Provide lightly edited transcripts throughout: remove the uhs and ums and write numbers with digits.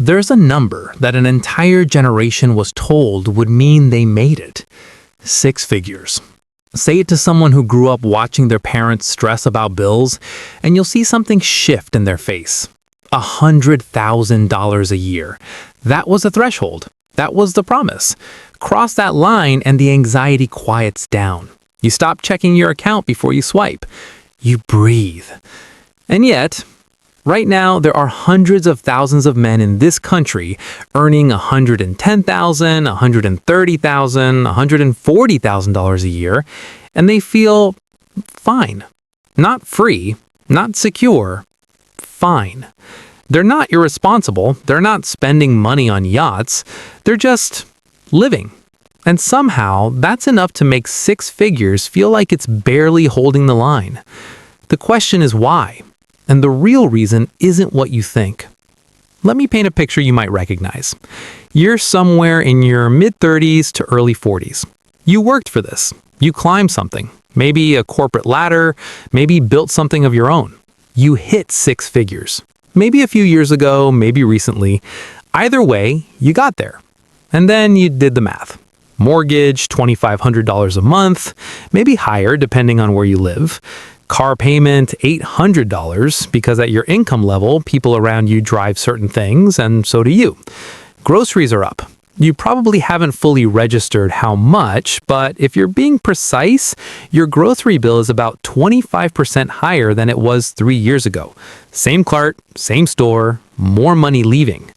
There's a number that an entire generation was told would mean they made it. 6 figures. Say it to someone who grew up watching their parents stress about bills, and you'll see something shift in their face. $100,000 a year. That was the threshold. That was the promise. Cross that line and the anxiety quiets down. You stop checking your account before you swipe. You breathe. And yet, right now, there are hundreds of thousands of men in this country earning $110,000, $130,000, $140,000 a year, and they feel fine. Not free, not secure, fine. They're not irresponsible. They're not spending money on yachts. They're just living. And somehow, that's enough to make 6 figures feel like it's barely holding the line. The question is why? And the real reason isn't what you think. Let me paint a picture you might recognize. You're somewhere in your mid-30s to early 40s. You worked for this. You climbed something. Maybe a corporate ladder. Maybe built something of your own. You hit 6 figures. Maybe a few years ago, maybe recently. Either way, you got there. And then you did the math. Mortgage, $2,500 a month, maybe higher depending on where you live. Car payment, $800, because at your income level, people around you drive certain things, and so do you. Groceries are up. You probably haven't fully registered how much, but if you're being precise, your grocery bill is about 25% higher than it was 3 years ago. Same cart, same store, more money leaving.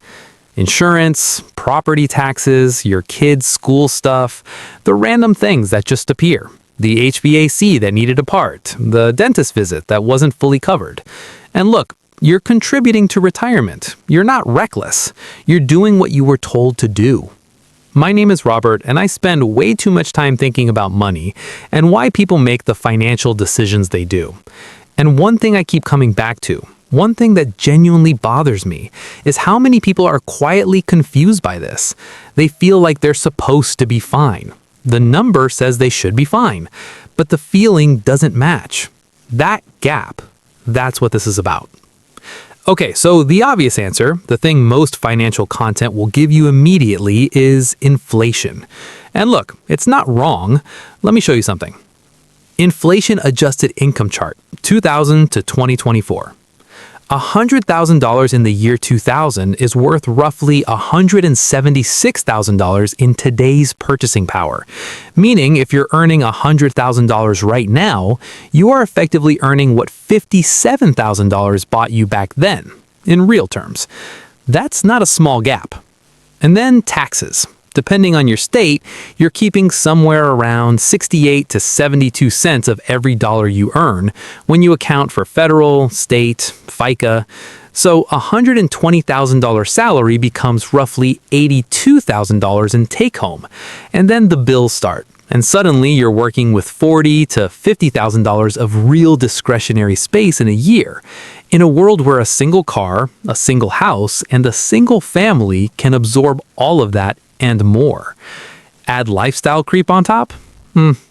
Insurance, property taxes, your kids' school stuff, the random things that just appear. The HVAC that needed a part, the dentist visit that wasn't fully covered. And look, you're contributing to retirement. You're not reckless. You're doing what you were told to do. My name is Robert, and I spend way too much time thinking about money and why people make the financial decisions they do. And one thing I keep coming back to, one thing that genuinely bothers me, is how many people are quietly confused by this. They feel like they're supposed to be fine. The number says they should be fine, but the feeling doesn't match. That gap, that's what this is about. Okay, so the obvious answer, the thing most financial content will give you immediately, is inflation. And look, it's not wrong. Let me show you something. Inflation adjusted income chart, 2000 to 2024. $100,000 in the year 2000 is worth roughly $176,000 in today's purchasing power. Meaning, if you're earning $100,000 right now, you are effectively earning what $57,000 bought you back then, in real terms. That's not a small gap. And then taxes. Depending on your state, you're keeping somewhere around 68 to 72 cents of every dollar you earn when you account for federal, state, FICA. So a $120,000 salary becomes roughly $82,000 in take-home. And then the bills start. And suddenly you're working with $40,000 to $50,000 of real discretionary space in a year. In a world where a single car, a single house, and a single family can absorb all of that and more. Add lifestyle creep on top?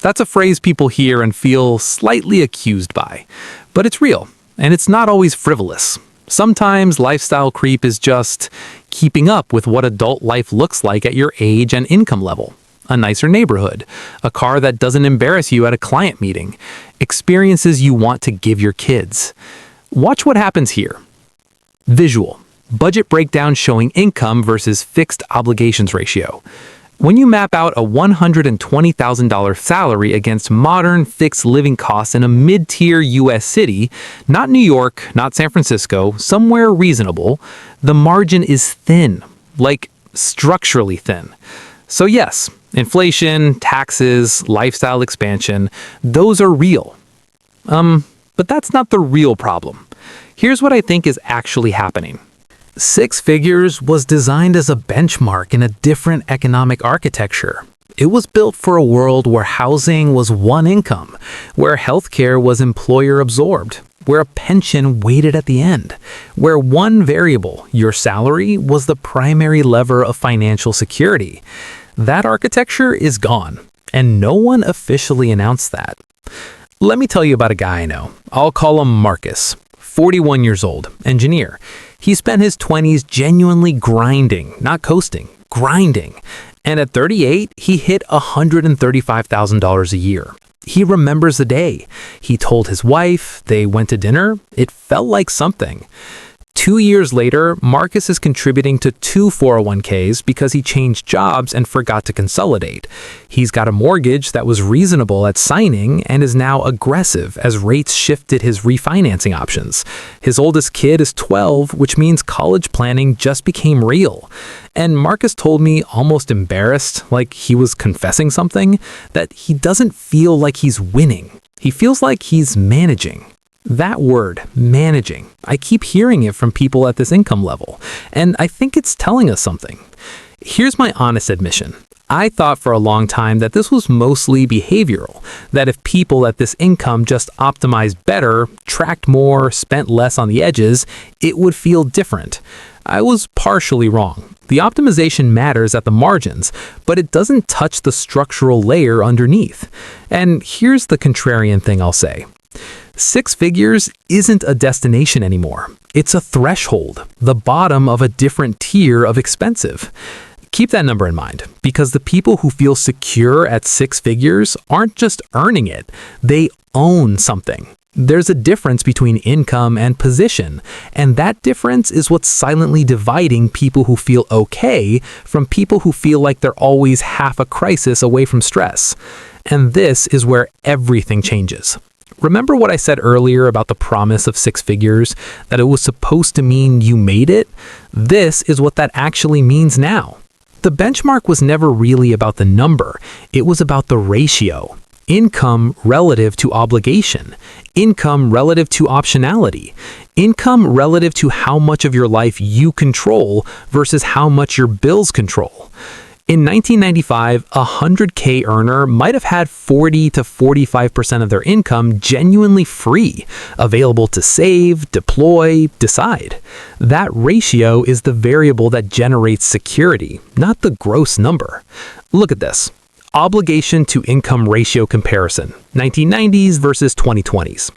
That's a phrase people hear and feel slightly accused by. But it's real, and it's not always frivolous. Sometimes lifestyle creep is just keeping up with what adult life looks like at your age and income level. A nicer neighborhood, a car that doesn't embarrass you at a client meeting, experiences you want to give your kids. Watch what happens here. Visual. Budget breakdown showing income versus fixed obligations ratio. When you map out a $120,000 salary against modern fixed living costs in a mid-tier US city, not New York, not San Francisco, somewhere reasonable, the margin is thin, like structurally thin. So yes, inflation, taxes, lifestyle expansion, those are real. But that's not the real problem. Here's what I think is actually happening. 6 figures was designed as a benchmark in a different economic architecture. It was built for a world where housing was one income, where healthcare was employer absorbed, where a pension waited at the end, where one variable, your salary, was the primary lever of financial security. That architecture is gone, and no one officially announced that. Let me tell you about a guy I know. I'll call him Marcus, 41 years old, engineer. He spent his 20s genuinely grinding, not coasting, grinding. And at 38, he hit $135,000 a year. He remembers the day. He told his wife, they went to dinner. It felt like something. 2 years later, Marcus is contributing to 2 401ks because he changed jobs and forgot to consolidate. He's got a mortgage that was reasonable at signing and is now aggressive as rates shifted his refinancing options. His oldest kid is 12, which means college planning just became real. And Marcus told me, almost embarrassed, like he was confessing something, that he doesn't feel like he's winning. He feels like he's managing. That word, managing, I keep hearing it from people at this income level, and I think it's telling us something. Here's my honest admission. I thought for a long time that this was mostly behavioral, that if people at this income just optimized better, tracked more, spent less on the edges, it would feel different. I was partially wrong. The optimization matters at the margins, but it doesn't touch the structural layer underneath. And here's the contrarian thing I'll say. 6 figures isn't a destination anymore. It's a threshold, the bottom of a different tier of expensive. Keep that number in mind, because the people who feel secure at 6 figures aren't just earning it, they own something. There's a difference between income and position, and that difference is what's silently dividing people who feel okay from people who feel like they're always half a crisis away from stress. And this is where everything changes. Remember what I said earlier about the promise of 6 figures, that it was supposed to mean you made it? This is what that actually means now. The benchmark was never really about the number, it was about the ratio. Income relative to obligation, income relative to optionality, income relative to how much of your life you control versus how much your bills control. In 1995, a 100K earner might have had 40 to 45% of their income genuinely free, available to save, deploy, decide. That ratio is the variable that generates security, not the gross number. Look at this. Obligation to income ratio comparison, 1990s versus 2020s.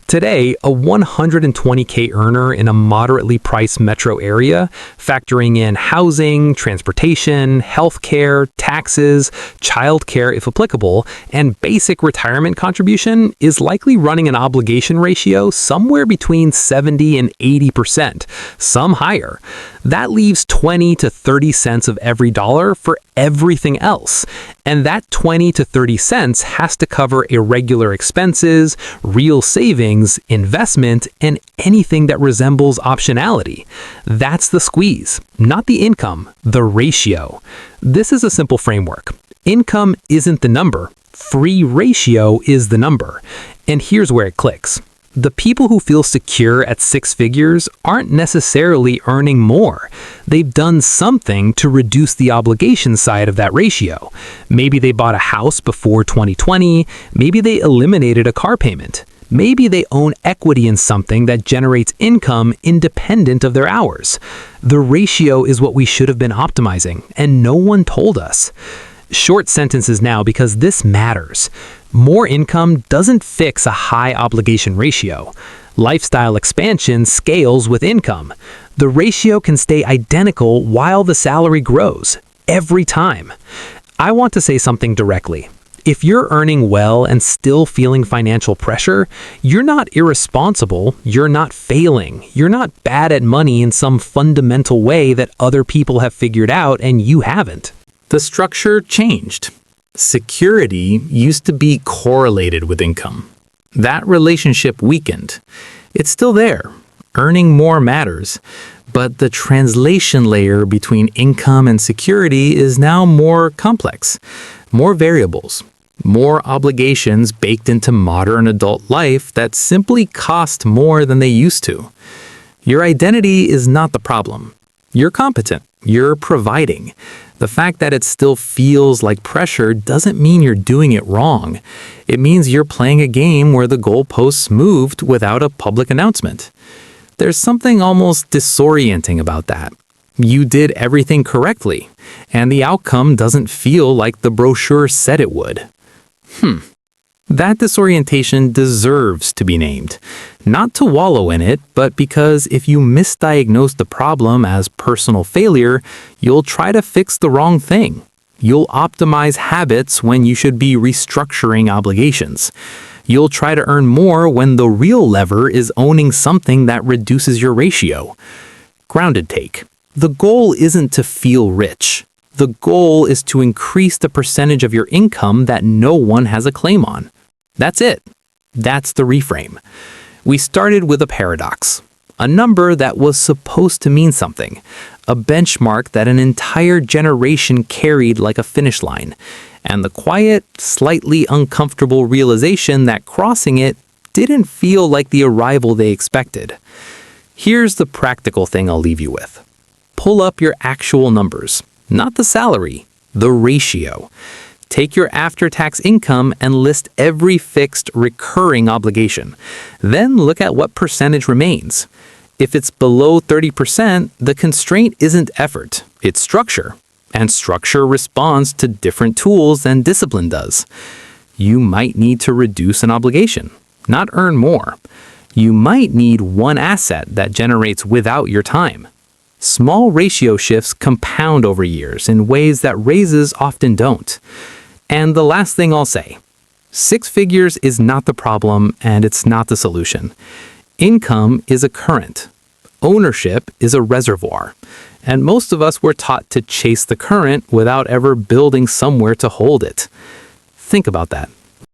Today, a 120K earner in a moderately priced metro area, factoring in housing, transportation, healthcare, taxes, childcare if applicable, and basic retirement contribution, is likely running an obligation ratio somewhere between 70 and 80%, some higher. That leaves 20 to 30 cents of every dollar for everything else. And that 20 to 30 cents has to cover irregular expenses, real savings, investment, and anything that resembles optionality. That's the squeeze, not the income, the ratio. This is a simple framework. Income isn't the number. Free ratio is the number. And here's where it clicks. The people who feel secure at 6 figures aren't necessarily earning more. They've done something to reduce the obligation side of that ratio. Maybe they bought a house before 2020. Maybe they eliminated a car payment. Maybe they own equity in something that generates income independent of their hours. The ratio is what we should have been optimizing, and no one told us. Short sentences now because this matters. More income doesn't fix a high obligation ratio. Lifestyle expansion scales with income. The ratio can stay identical while the salary grows, every time. I want to say something directly. If you're earning well and still feeling financial pressure, you're not irresponsible, you're not failing, you're not bad at money in some fundamental way that other people have figured out and you haven't. The structure changed. Security used to be correlated with income. That relationship weakened. It's still there. Earning more matters. But the translation layer between income and security is now more complex. More variables. More obligations baked into modern adult life that simply cost more than they used to. Your identity is not the problem. You're competent. You're providing. The fact that it still feels like pressure doesn't mean you're doing it wrong. It means you're playing a game where the goalposts moved without a public announcement. There's something almost disorienting about that. You did everything correctly, and the outcome doesn't feel like the brochure said it would. That disorientation deserves to be named. Not to wallow in it, but because if you misdiagnose the problem as personal failure, you'll try to fix the wrong thing. You'll optimize habits when you should be restructuring obligations. You'll try to earn more when the real lever is owning something that reduces your ratio. Grounded take. The goal isn't to feel rich. The goal is to increase the percentage of your income that no one has a claim on. That's it. That's the reframe. We started with a paradox, a number that was supposed to mean something, a benchmark that an entire generation carried like a finish line, and the quiet, slightly uncomfortable realization that crossing it didn't feel like the arrival they expected. Here's the practical thing I'll leave you with. Pull up your actual numbers, not the salary, the ratio. Take your after-tax income and list every fixed recurring obligation. Then look at what percentage remains. If it's below 30%, the constraint isn't effort, it's structure. And structure responds to different tools than discipline does. You might need to reduce an obligation, not earn more. You might need one asset that generates without your time. Small ratio shifts compound over years in ways that raises often don't. And the last thing I'll say, 6 figures is not the problem and it's not the solution. Income is a current. Ownership is a reservoir. And most of us were taught to chase the current without ever building somewhere to hold it. Think about that.